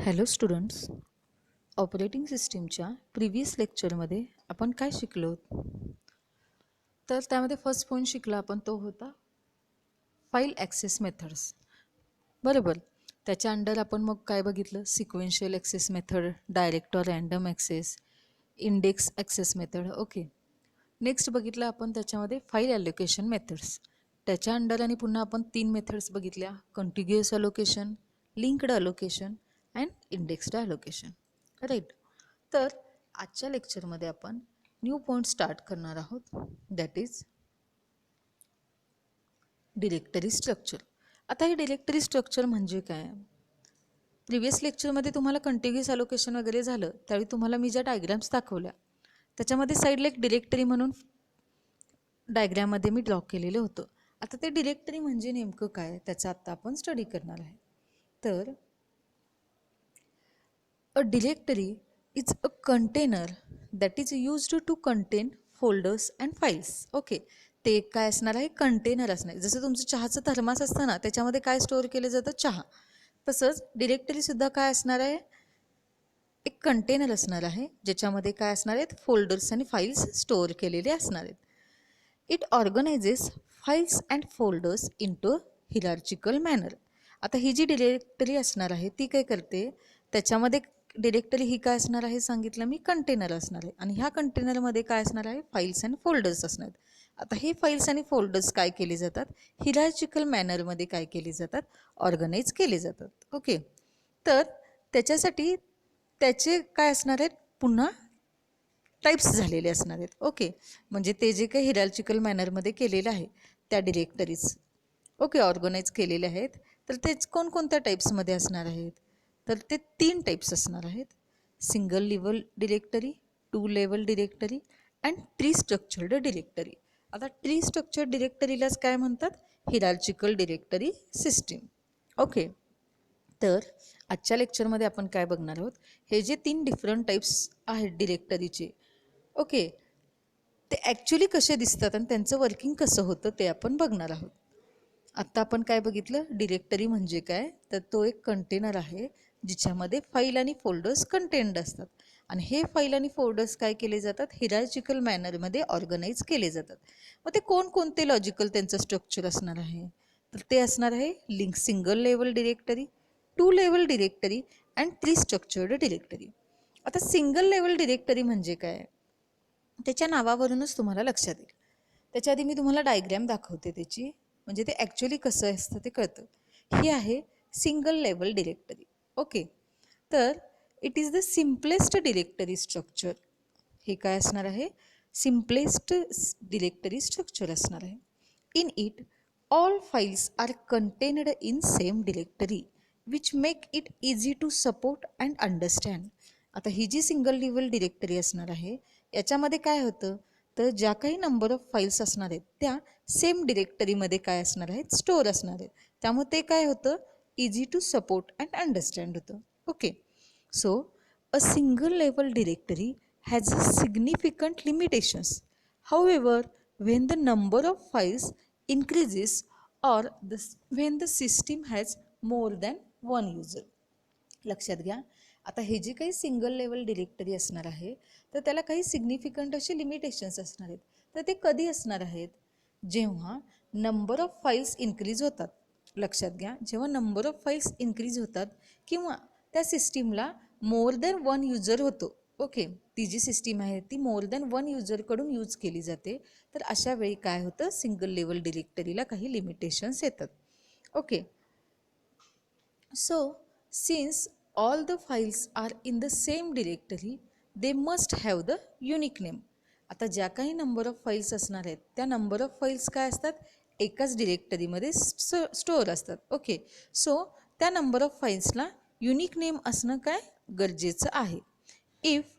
Hello students, operating सिस्टीमच्या previous लेक्चरमध्ये आपण काय शिकलो? तर त्यामध्ये फर्स्ट पॉईंट शिकला आपण तो होता फाईल ॲक्सेस मेथड्स. बरोबर. त्याच्या अंडर आपण मग काय बघितलं? Sequential access method, direct or random access, index access method. Okay. Next बघितलं आपण त्याच्यामध्ये फाईल ॲलोकेशन मेथड्स. त्याच्या अंडर आणि पुन्हा आपण 3 मेथड्स बघितल्या: contiguous allocation, linked allocation and indexed allocation. Right. तर आजच्या लेक्चरमध्ये आपण न्यू पॉईंट स्टार्ट करणार आहोत, दॅट इज डिरेक्टरी स्ट्रक्चर. आता हे डिरेक्टरी स्ट्रक्चर म्हणजे काय? प्रिव्हियस लेक्चरमध्ये तुम्हाला कंटिग्युअस अलोकेशन वगैरे झालं त्यावेळी तुम्हाला मी ज्या डायग्राम्स दाखवल्या त्याच्यामध्ये साईडला एक डिरेक्टरी म्हणून डायग्राममध्ये मी ड्रॉ केलेलं होतं. आता ते डिरेक्टरी म्हणजे नेमकं काय त्याचा आता आपण स्टडी करणार आहे. तर a directory is a container that is used to contain folders and files. Okay. ते काय असणार आहे? कंटेनर असणार आहे. जसं तुमचं चहाचं थर्मास असतं ना, त्याच्यामध्ये काय स्टोअर केलं जातं? चहा. तसंच डिरेक्टरीसुद्धा काय असणार आहे? एक कंटेनर असणार आहे ज्याच्यामध्ये काय असणार आहेत? फोल्डर्स आणि फाईल्स स्टोअर केलेले असणार आहेत. It organises files and folders into hierarchical manner. आता ही जी डिरेक्टरी असणार आहे ती काय करते? त्याच्यामध्ये डिरेक्टरी ही काय असणार आहे सांगितलं मी? कंटेनर असणार आहे. आणि ह्या कंटेनरमध्ये काय असणार आहे? फाईल्स अँड फोल्डर्स असणार आहेत. आता हे फाईल्स आणि फोल्डर्स काय केले जातात? हिरार्चिकल मॅनरमध्ये काय केले जातात? ऑर्गनाईज केले जातात. ओके. तर त्याच्यासाठी त्याचे काय असणार आहेत? पुन्हा टाईप्स झालेले असणार आहेत. ओके. म्हणजे ते जे काही हिरार्चिकल मॅनरमध्ये केलेलं आहे त्या डिरेक्टरीज ओके ऑर्गनाईज केलेले आहेत. तर तेच कोणकोणत्या टाईप्समध्ये असणार आहेत? तर ते 3 टाईप्स असणार आहेत: single level directory, 2 level directory and tree structured directory. आता ट्री स्ट्रक्चर्ड डिरेक्टरीलाच काय म्हणतात? Hierarchical directory system. ओके. तर आजच्या लेक्चरमध्ये आपण काय बघणार आहोत? हे जे 3 डिफरंट टाईप्स आहेत डिरेक्टरीचे, ओके, ते ॲक्च्युली कसे दिसतात आणि त्यांचं वर्किंग कसं होतं ते आपण बघणार आहोत. आत्ता आपण काय बघितलं? डिरेक्टरी म्हणजे काय? तर तो एक कंटेनर आहे जिच्यामध्ये फाईल आणि फोल्डर्स कंटेंड असतात. आणि हे फाईल आणि फोल्डर्स काय केले जातात? हिरार्चिकल मॅनरमध्ये ऑर्गनाईज केले जातात. मग ते कोणकोणते लॉजिकल त्यांचं स्ट्रक्चर असणार आहे? तर ते असणार आहे link single level directory, 2 level directory and 3 structured directory. आता सिंगल लेवल डिरेक्टरी म्हणजे काय? त्याच्या नावावरूनच तुम्हाला लक्षात येईल. त्याच्या आधी मी तुम्हाला डायग्रॅम दाखवते त्याची, म्हणजे ते ॲक्च्युली कसं असतं ते कळतं. ही आहे सिंगल लेवल डिरेक्टरी. ओके. तर it is the simplest directory structure. हे काय असणार आहे? सिम्पलेस्ट डिरेक्टरी स्ट्रक्चर असणार आहे. In it all files are contained in same directory which make it easy to support and understand. आता ही जी सिंगल लेवल डिरेक्टरी असणार आहे याच्यामध्ये काय होतं? तर ज्या काही नंबर ऑफ फाईल्स असणार आहेत त्या सेम डिरेक्टरीमध्ये काय असणार आहेत? स्टोअर असणार आहेत. त्यामुळे ते काय होतं? Easy to support and understand होतं. Okay. So a single level directory has significant limitations. However, when the number of files increases or when the system has more than one user. लक्षात घ्या. आता हे जे काही सिंगल लेवल डिरेक्टरी असणार आहे तर त्याला काही सिग्निफिकंट असे लिमिटेशन्स असणार आहेत. तर ते कधी असणार आहेत? जेव्हा नंबर ऑफ फाईल्स इन्क्रीज होतात. लक्षात घ्या, जेव्हा नंबर ऑफ फाईल्स इन्क्रीज होतात किंवा त्या सिस्टीमला मोर दॅन वन युजर होतो. ओके. ती जी सिस्टीम आहे ती मोर दॅन वन युजरकडून यूज केली जाते. तर अशा वेळी काय होतं? सिंगल लेवल डिरेक्टरीला काही लिमिटेशन्स येतात. Okay. So since all the files are in the same directory, they must have the unique name. आता ज्या काही नंबर ऑफ फाईल्स असणार आहेत त्या नंबर ऑफ फाईल्स काय असतात? एकाच डिरेक्टरीमध्ये स्टोअर असतात. ओके. सो त्या नंबर ऑफ फाईल्सला युनिक नेम असणं काय गरजेचं आहे. If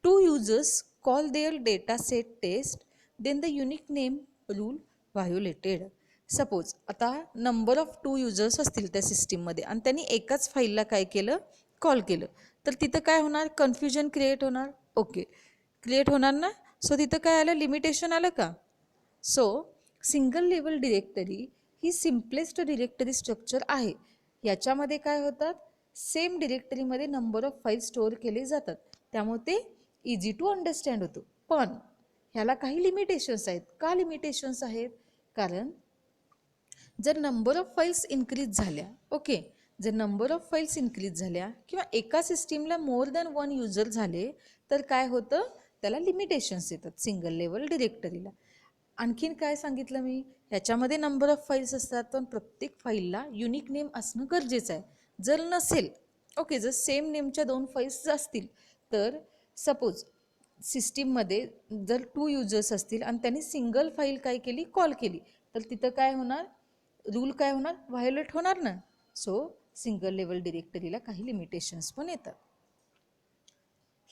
2 users call their data set test, then the unique name rule violated. Suppose आता नंबर ऑफ 2 युजर्स असतील त्या सिस्टीममध्ये आणि त्यांनी एकाच फाईलला काय केलं? कॉल केलं. तर तिथं काय होणार? कन्फ्युजन क्रिएट होणार. ओके. क्रिएट होणार ना. सो तिथं काय आलं? लिमिटेशन आलं का? सो सिंगल लेवल डिरेक्टरी ही सिम्पलेस्ट डिरेक्टरी स्ट्रक्चर आहे. याच्यामध्ये काय होतात? सेम डिरेक्टरीमध्ये नंबर ऑफ फाईल स्टोअर केले जातात, त्यामुळे ते इझी टू अंडरस्टँड होतं. पण ह्याला काही लिमिटेशन्स आहेत. का लिमिटेशन्स आहेत? कारण जर नंबर ऑफ फाईल्स इन्क्रीज झाल्या, ओके, जर नंबर ऑफ फाईल्स इन्क्रीज झाल्या किंवा एका सिस्टीमला मोर दॅन वन युजर झाले तर काय होतं, त्याला लिमिटेशन्स येतात सिंगल लेवल डिरेक्टरीला. आणखीन काय सांगितलं मी, ह्याच्यामध्ये नंबर ऑफ फाईल्स असतात पण प्रत्येक फाईलला युनिक नेम असणं गरजेचं आहे. जर नसेल, ओके, जर सेम नेमच्या 2 फाईल्स असतील तर सपोज सिस्टीममध्ये जर 2 युजर्स असतील आणि त्यांनी सिंगल फाईल काय केली, कॉल केली, तर तिथं काय होणार, रूल काय होणार, व्हायोलेट होणार ना. सो सिंगल लेवल डिरेक्टरीला काही लिमिटेशन्स पण येतात.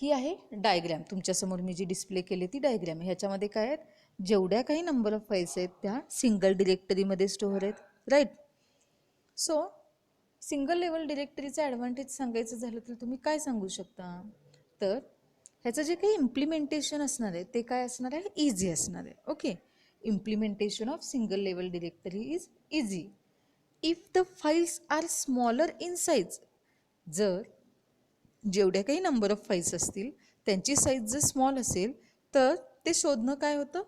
ही आहे डायग्रॅम, तुमच्यासमोर मी जी डिस्प्ले केली ती डायग्रॅम आहे. ह्याच्यामध्ये काय आहेत, जेवढ्या काही नंबर ऑफ फाईल्स आहेत त्या सिंगल डिरेक्टरीमध्ये स्टोअर आहेत, राईट. सो सिंगल लेवल डिरेक्टरीचा ॲडव्हान्टेज सांगायचं झालं तर तुम्ही काय सांगू शकता, तर ह्याचं जे काही इम्प्लिमेंटेशन असणार आहे ते काय असणार आहे, इझी असणार आहे. Okay, implementation of single level directory is easy if the files are smaller in size. जर जेवढ्या काही नंबर ऑफ फाईल्स असतील त्यांची साईज जर स्मॉल असेल तर ते शोधणं काय होतं,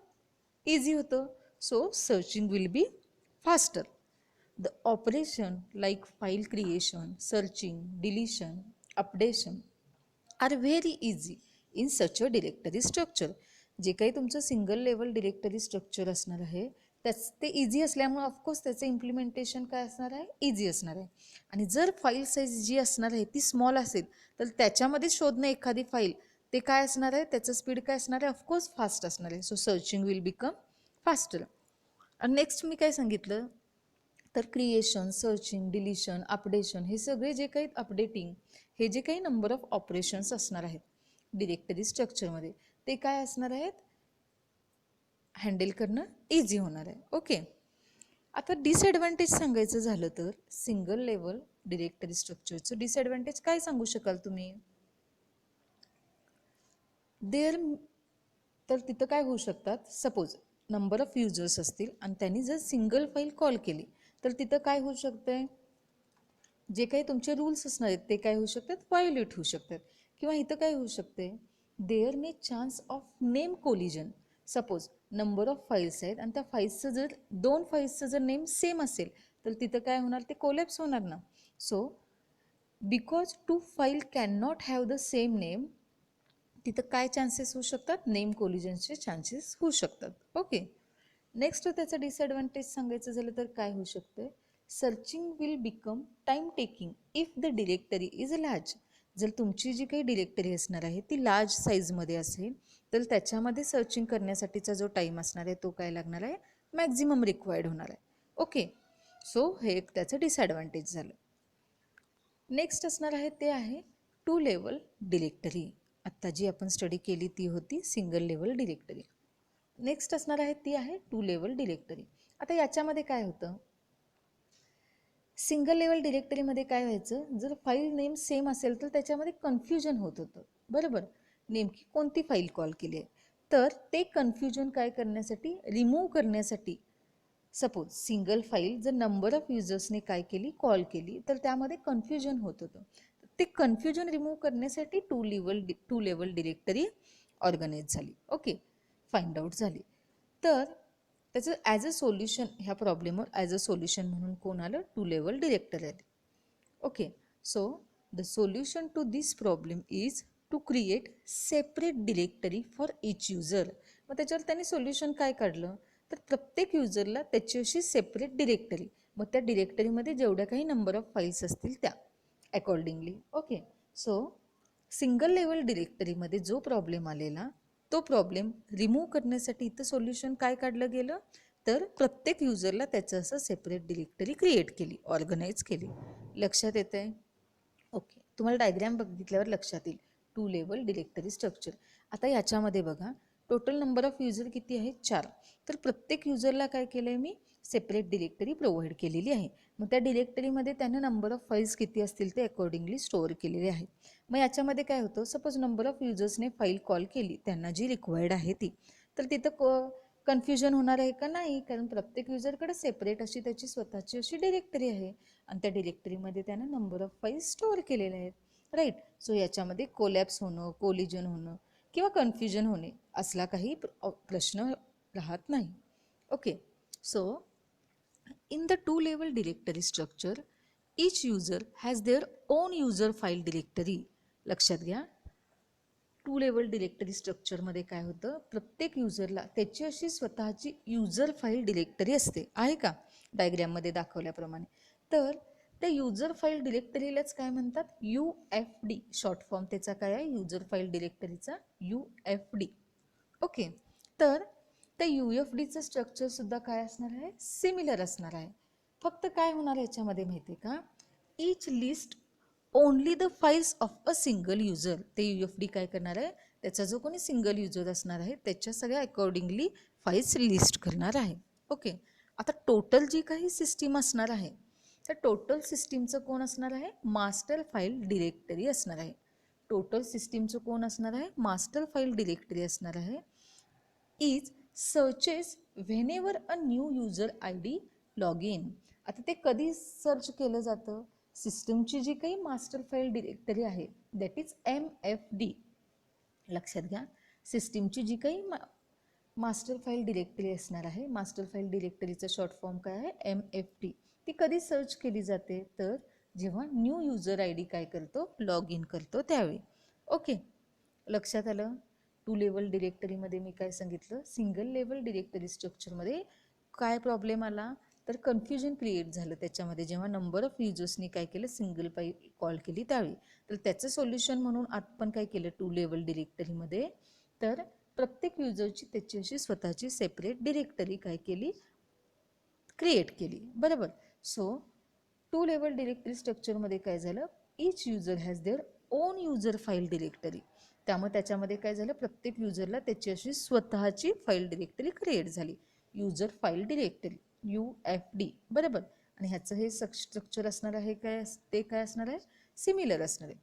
इझी होतं. So searching will be faster. The operation like file creation, searching, deletion, updation are very easy in such a directory structure. जे काही तुमचं सिंगल लेवल डिरेक्टरी स्ट्रक्चर असणार आहे त्याच ते इझी असल्यामुळे ऑफकोर्स त्याचं इम्प्लिमेंटेशन काय असणार आहे, इझी असणार आहे. आणि जर फाईल साईज जी असणार आहे ती स्मॉल असेल तर त्याच्यामध्ये शोधणं एखादी फाईल ते काय असणार आहे, त्याचं स्पीड काय असणार आहे, ऑफकोर्स फास्ट असणार आहे. So searching will become faster. आणि नेक्स्ट मी काय सांगितलं, तर क्रिएशन, सर्चिंग, डिलिशन, अपडेशन हे सगळे जे काही अपडेटिंग हे जे काही नंबर ऑफ ऑपरेशन्स असणार आहेत डिरेक्टरी स्ट्रक्चरमध्ये ते काय असणार आहेत, हँडल करणं इझी होणार आहे. ओके, आता डिसएडव्हान्टेज सांगायचं झालं तर सिंगल लेवल डिरेक्टरी स्ट्रक्चरचं डिसएडव्हान्टेज काय सांगू शकाल तुम्ही, देअर, तर तिथं काय होऊ शकतात, सपोज नंबर ऑफ युजर्स असतील आणि त्यांनी जर सिंगल फाईल कॉल केली तर तिथं काय होऊ शकतंय, जे काही तुमचे रूल्स असणार आहेत ते काय होऊ शकतात, व्हायोलेट होऊ शकतात. किंवा इथं काय होऊ शकते, there may chance of name collision. Suppose number of files आहेत आणि त्या फाईल्सचं जर 2 फाईल्सचं जर नेम सेम असेल तर तिथं काय होणार, ते कोलॅप्स होणार ना. So because 2 file can not have the same name, तिथं काय चान्सेस होऊ शकतात, नेम कोलिजनचे चान्सेस होऊ शकतात. ओके, नेक्स्ट त्याचं डिसएडव्हान्टेज सांगायचं झालं तर काय होऊ शकतं, searching will become time taking if the directory is large. जर तुमची जी काही डिरेक्टरी असणार आहे ती लार्ज साईजमध्ये असेल तर त्याच्यामध्ये सर्चिंग करण्यासाठीचा जो टाईम असणार आहे तो काय लागणार आहे, मॅक्झिमम रिक्वायर्ड होणार आहे. ओके, सो हे एक त्याचं डिसएडव्हान्टेज झालं. नेक्स्ट असणार आहे ते आहे टू लेवल डिरेक्टरी. आत्ता जी आपण स्टडी केली ती होती सिंगल लेवल डिरेक्टरी. नेक्स्ट असणार आहे ती आहे टू लेवल डिरेक्टरी. आता याच्यामध्ये काय होतं, सिंगल लेवल डिरेक्टरीमध्ये काय व्हायचं, जर फाईल नेम सेम असेल तर त्याच्यामध्ये कन्फ्युजन होत होतं, बरोबर, नेमकी कोणती फाईल कॉल केली आहे. तर ते कन्फ्युजन काय करण्यासाठी, रिमूव्ह करण्यासाठी, सपोज सिंगल फाईल जर नंबर ऑफ युजर्सने काय केली, कॉल केली तर त्यामध्ये कन्फ्युजन होत होतं. ते कन्फ्युजन रिमूव्ह करण्यासाठी टू लेवल डिरेक्टरी ऑर्गनाईज झाली. ओके, फाइंड आउट झाली. तर त्याचं ॲज अ सोल्युशन, ह्या प्रॉब्लेमवर ॲज अ सोल्युशन म्हणून कोण आलं, टू लेवल डिरेक्टरी आले. Okay, so the solution to this problem is to create separate directory for each user. मग त्याच्यावर त्यांनी सोल्युशन काय काढलं, तर प्रत्येक युजरला त्याची अशी सेपरेट डिरेक्टरी, मग त्या डिरेक्टरीमध्ये जेवढ्या काही नंबर ऑफ फाईल्स असतील त्या accordingly. Okay, so single level डिरेक्टरीमध्ये जो प्रॉब्लेम आलेला तो प्रॉब्लेम रिमूव्ह करण्यासाठी इथं सोल्युशन काय काढलं गेलं, तर प्रत्येक युजरला त्याचं असं सेपरेट डिरेक्टरी क्रिएट केली, ऑर्गनाईज केली. लक्षात येतं आहे? ओके, तुम्हाला डायग्रॅम बघितल्यावर लक्षात येईल टू लेवल डिरेक्टरी स्ट्रक्चर. आता याच्यामध्ये बघा टोटल नंबर ऑफ युजर किती आहेत, 4. तर प्रत्येक युजरला काय केलं आहे मी, सेपरेट डिरेक्टरी प्रोव्हाइड केलेली आहे. मग त्या डिरेक्टरीमध्ये त्यानं नंबर ऑफ फाईल्स किती असतील ते अकॉर्डिंगली स्टोअर केलेले आहेत. मग याच्यामध्ये काय होतं, सपोज नंबर ऑफ युजर्सने फाईल कॉल केली त्यांना जी रिक्वायर्ड आहे ती, तर तिथं कन्फ्युजन होणार आहे का? नाही, कारण प्रत्येक युजरकडे सेपरेट अशी त्याची स्वतःची अशी डिरेक्टरी आहे आणि त्या डिरेक्टरीमध्ये त्यानं नंबर ऑफ फाईल्स स्टोअर केलेले आहेत, राईट. सो याच्यामध्ये कोलॅप्स होणं, कोलिजन होणं किंवा कन्फ्युजन होणे असला काही प्रश्न राहत नाही. Okay. So in the two level directory structure, each user has their own user file directory. लक्षात घ्या, टू लेवल डिरेक्टरी स्ट्रक्चरमध्ये काय होतं, प्रत्येक युजरला त्याची अशी स्वतःची युजर फाईल डिरेक्टरी असते, आहे का, डायग्रॅममध्ये दाखवल्याप्रमाणे. तर त्या युजर फाईल डिरेक्टरीलाच काय म्हणतात, UFD. शॉर्ट फॉर्म त्याचा काय आहे, युजर फाईल डिरेक्टरीचा UFD. ओके. तर त्या UFDचं स्ट्रक्चरसुद्धा काय असणार आहे, सिमिलर असणार आहे. फक्त काय होणार याच्यामध्ये माहिती आहे का, each list only the files of a single user. ते UFD काय करणार आहे, त्याचा जो कोणी सिंगल युजर असणार आहे त्याच्या सगळ्या अकॉर्डिंगली फाईल्स लिस्ट करणार आहे. ओके. आता टोटल जी काही सिस्टीम असणार आहे त्या टोटल सिस्टीमचं कोण असणार आहे, मास्टर फाईल डिरेक्टरी असणार आहे. टोटल सिस्टीमचं कोण असणार आहे, मास्टर फाईल डिरेक्टरी असणार आहे. Is searches whenever a new user ID log in. आता ते कधी सर्च केलं जातं, सिस्टमची जी काही मास्टर फाईल डिरेक्टरी आहे दॅट इज MFD. लक्षात घ्या, सिस्टीमची जी काही मास्टर फाईल डिरेक्टरी असणार आहे, मास्टर फाईल डिरेक्टरीचा शॉर्ट फॉर्म काय आहे, MFD. ती कधी सर्च केली जाते, तर जेव्हा न्यू युजर ID काय करतो, लॉग इन करतो त्यावेळी. ओके, लक्षात आलं. टू लेवल डिरेक्टरीमध्ये मी काय सांगितलं, सिंगल लेवल डिरेक्टरी स्ट्रक्चरमध्ये काय प्रॉब्लेम आला, तर कन्फ्युजन क्रिएट झालं त्याच्यामध्ये, जेव्हा नंबर ऑफ युजर्सनी काय केलं, सिंगल फाईल कॉल केली त्यावेळी. तर त्याचं सोल्युशन म्हणून आपण काय केलं टू लेवल डिरेक्टरीमध्ये, तर प्रत्येक युजरची त्याची अशी स्वतःची सेपरेट डिरेक्टरी काय केली, क्रिएट केली, बरोबर. सो टू लेवल डिरेक्टरी स्ट्रक्चरमध्ये काय झालं, each user has their own user file directory. त्यामुळे त्याच्यामध्ये काय झालं, प्रत्येक युजरला त्याची अशी स्वतःची फाईल डिरेक्टरी क्रिएट झाली, युजर फाईल डिरेक्टरी UFD, बरोबर. आणि ह्याचं हे स्ट्रक्चर असणार आहे काय, ते काय असणार आहे, सिमिलर असणार आहे.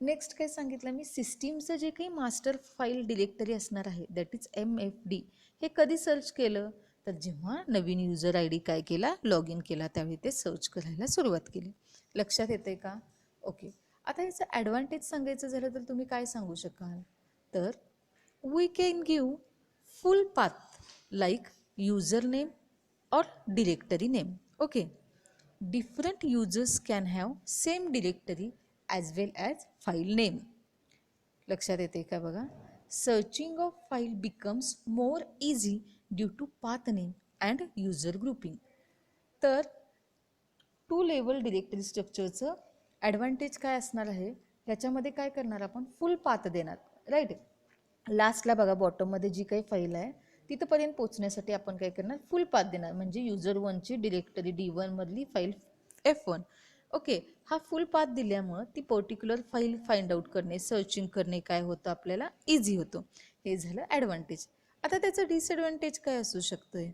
नेक्स्ट काय सांगितलं मी, सिस्टीमचं जे काही मास्टर फाईल डिरेक्टरी असणार आहे दॅट इज MFD. हे कधी सर्च केलं, तर जेव्हा नवीन युजर ID काय केला, लॉग इन केला त्यावेळी ते सर्च करायला सुरुवात केली. लक्षात येते का? ओके. आता याचं ॲडव्हान्टेज सांगायचं झालं तर तुम्ही काय सांगू शकाल, तर we can give full path like user name or directory name. Okay, different users can have same directory as well as file name. लक्षात येते का बघा, searching of file becomes more easy due to path name and user grouping. तर two level directory स्ट्रक्चरचं advantage काय असणार आहे, ह्याच्यामध्ये काय करणार आपण, फुल पाथ देणार, राईट. लास्टला बघा बॉटममध्ये जी काही फाईल आहे तिथंपर्यंत पोचण्यासाठी आपण काय करणार, फुल पाथ देणार. म्हणजे युजर 1ची डिरेक्टरी D1 मधली फाईल F1. ओके, हा फुल पाथ दिल्यामुळं ती पर्टिक्युलर फाईल फाइंड आउट करणे, सर्चिंग करणे काय होतं, आपल्याला इझी होतं. हे झालं ॲडव्हान्टेज. आता त्याचं डिसएडव्हान्टेज काय असू शकतं,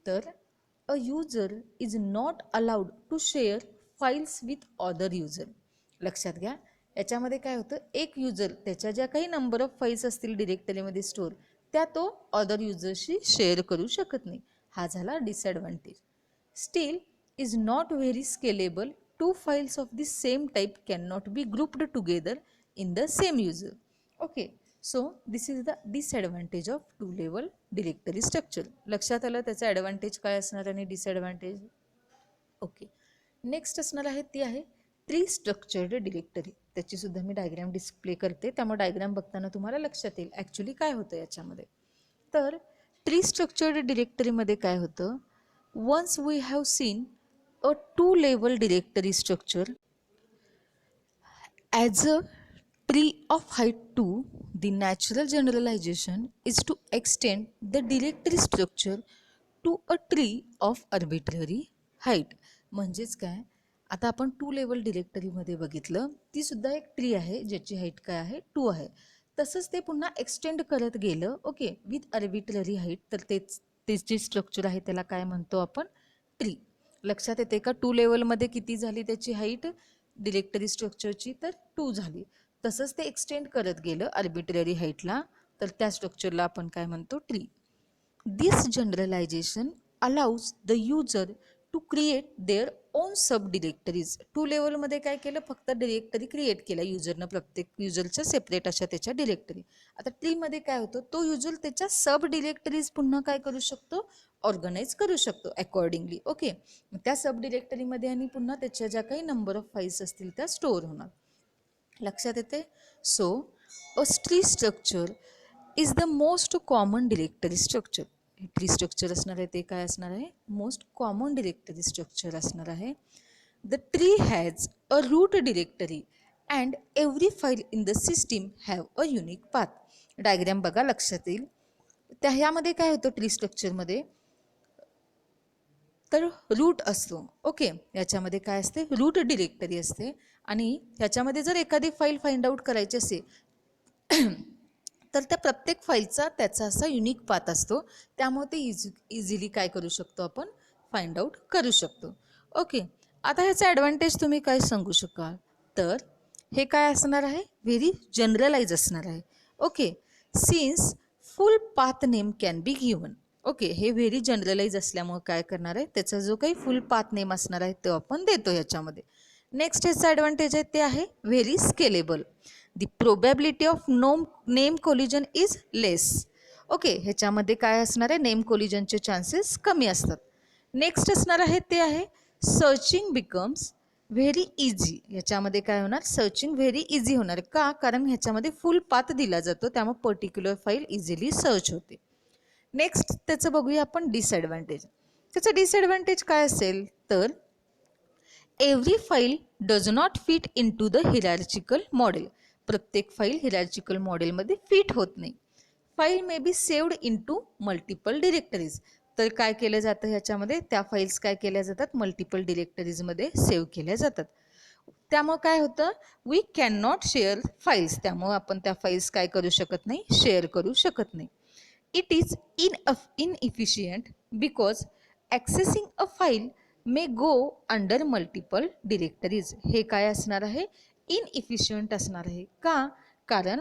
तर a user is not allowed to share files with other user. लक्षात घ्या, याच्यामध्ये काय होतं, एक युजर त्याच्या ज्या काही नंबर ऑफ फाईल्स असतील डिरेक्टरीमध्ये स्टोअर त्या तो अदर युजरशी शेअर करू शकत नाही. हा झाला disadvantage. Still is not very scalable. Two files of the same type can not be grouped together in the same user. Okay, so this is the disadvantage of two level directory structure. लक्षात आलं त्याचा advantage काय असणार आणि disadvantage. Okay, next असणार आहे ती आहे ट्री स्ट्रक्चर्ड डिरेक्टरी. त्याचीसुद्धा मी डायग्रॅम डिस्प्ले करते, त्यामुळे डायग्रॅम बघताना तुम्हाला लक्षात येईल ॲक्च्युली काय होतं याच्यामध्ये. तर ट्री स्ट्रक्चर्ड डिरेक्टरीमध्ये काय होतं, once we have seen a two level directory structure as a tree of height 2, the natural generalization is to extend the directory structure to a tree of arbitrary height. म्हणजेच काय, आता आपण two level डिरेक्टरीमध्ये बघितलं, ती सुद्धा एक tree आहे ज्याची हाईट काय आहे, 2 आहे. तसंच ते पुन्हा एक्सटेंड करत गेलं, ओके, विथ आर्बिट्ररी हाईट. तर तेच जे स्ट्रक्चर आहे त्याला काय म्हणतो आपण, ट्री. लक्षात येते का, टू लेवलमध्ये किती झाली त्याची हाईट डिरेक्टरी स्ट्रक्चरची, तर 2 झाली. तसंच ते एक्सटेंड करत गेलं आर्बिट्ररी हाईटला, तर त्या स्ट्रक्चरला आपण काय म्हणतो, tree. This generalization allows the user to create their own subdirectories. Two लेवलमध्ये काय केलं, फक्त डिरेक्टरी क्रिएट केल्या युजरनं, प्रत्येक युजरच्या सेपरेट अशा त्याच्या डिरेक्टरी. आता ट्रीमध्ये काय होतं, तो युजर त्याच्या सब डिरेक्टरीज पुन्हा काय करू शकतो, ऑर्गनाईज करू शकतो अकॉर्डिंगली. ओके, त्या सब डिरेक्टरीमध्ये आणि पुन्हा त्याच्या ज्या काही नंबर ऑफ फाईल्स असतील त्या स्टोअर होणार. लक्षात येते. So a tree structure is the most common directory structure. Tree structure असणार आहे ते काय असणार आहे, मोस्ट कॉमन डिरेक्टरी स्ट्रक्चर असणार आहे. The tree has a route directory and every file in the system have a unique path. Diagram बघा, लक्षात येईल. त्या ह्यामध्ये काय होतं ट्री स्ट्रक्चरमध्ये, तर रूट असतो. ओके, याच्यामध्ये काय असते, रूट डिरेक्टरी असते. आणि ह्याच्यामध्ये जर एखादी फाईल फाइंड आउट करायची असेल तर त्या प्रत्येक फाईलचा त्याचा असा युनिक पाथ असतो. त्यामुळे ते इझिली काय करू शकतो, आपण फाइंड आउट करू शकतो. ओके, आता ह्याचा ॲडव्हान्टेज तुम्ही काय सांगू शकाल, तर हे काय असणार आहे, व्हेरी जनरलाइज असणार आहे. Okay, since full path name can be given. Okay, हे व्हेरी जनरलाइज असल्यामुळे काय करणार आहे, त्याचा जो काही फुल पाथ नेम असणार आहे तो आपण देतो ह्याच्यामध्ये. नेक्स्ट ह्याचा ॲडव्हान्टेज आहे ते आहे very scalable. The probability of name collision is less. Okay, ह्याच्यामध्ये काय असणार आहे, नेम कोलिजनचे चान्सेस कमी असतात. नेक्स्ट असणार आहे ते आहे सर्चिंग बिकम्स व्हेरी इझी. ह्याच्यामध्ये काय होणार, सर्चिंग व्हेरी इझी होणार. का, कारण ह्याच्यामध्ये फुल पाथ दिला जातो, त्यामुळे पर्टिक्युलर फाईल इझिली सर्च होते. नेक्स्ट त्याचं बघूया आपण डिसॲडव्हान्टेज. त्याचं डिसॲडव्हान्टेज काय असेल, तर every file does not fit into the hierarchical model. प्रत्येक फाईल हिरार्चिकल मॉडेलमध्ये फिट होत नाही. File may be saved into multiple directories. तर काय केलं जातं ह्याच्यामध्ये, त्या फाईल्स काय केल्या जातात, मल्टिपल डिरेक्टरीजमध्ये सेव्ह केल्या जातात. त्यामुळं काय होतं, we can not share files. त्यामुळं आपण त्या फाईल्स काय करू शकत नाही, शेअर करू शकत नाही. It is inefficient because accessing a file may go under multiple directories. हे काय असणार आहे, इनइफिशियंट असणार आहे. का, कारण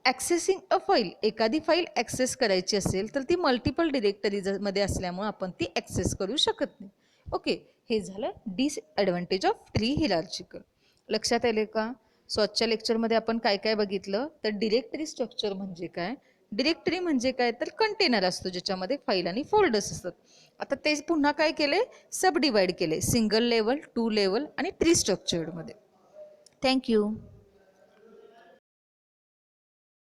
ॲक्सेसिंग अ फाईल, एखादी फाईल ॲक्सेस करायची असेल तर ती मल्टिपल डिरेक्टरीजमध्ये असल्यामुळे आपण ती ॲक्सेस करू शकत नाही. ओके, हे झालं डिसॲडव्हान्टेज ऑफ ट्री हिरार्चिकल. लक्षात आले का. सो आजच्या लेक्चरमध्ये आपण काय काय बघितलं, तर डिरेक्टरी स्ट्रक्चर म्हणजे काय, डिरेक्टरी म्हणजे काय, तर कंटेनर असतो ज्याच्यामध्ये फाईल आणि फोल्डर्स असतात. आता तेच पुन्हा काय केले, सब डिवाइड केले, सिंगल लेवल, टू लेवल आणि ट्री स्ट्रक्चर्डमध्ये. थँक्यू.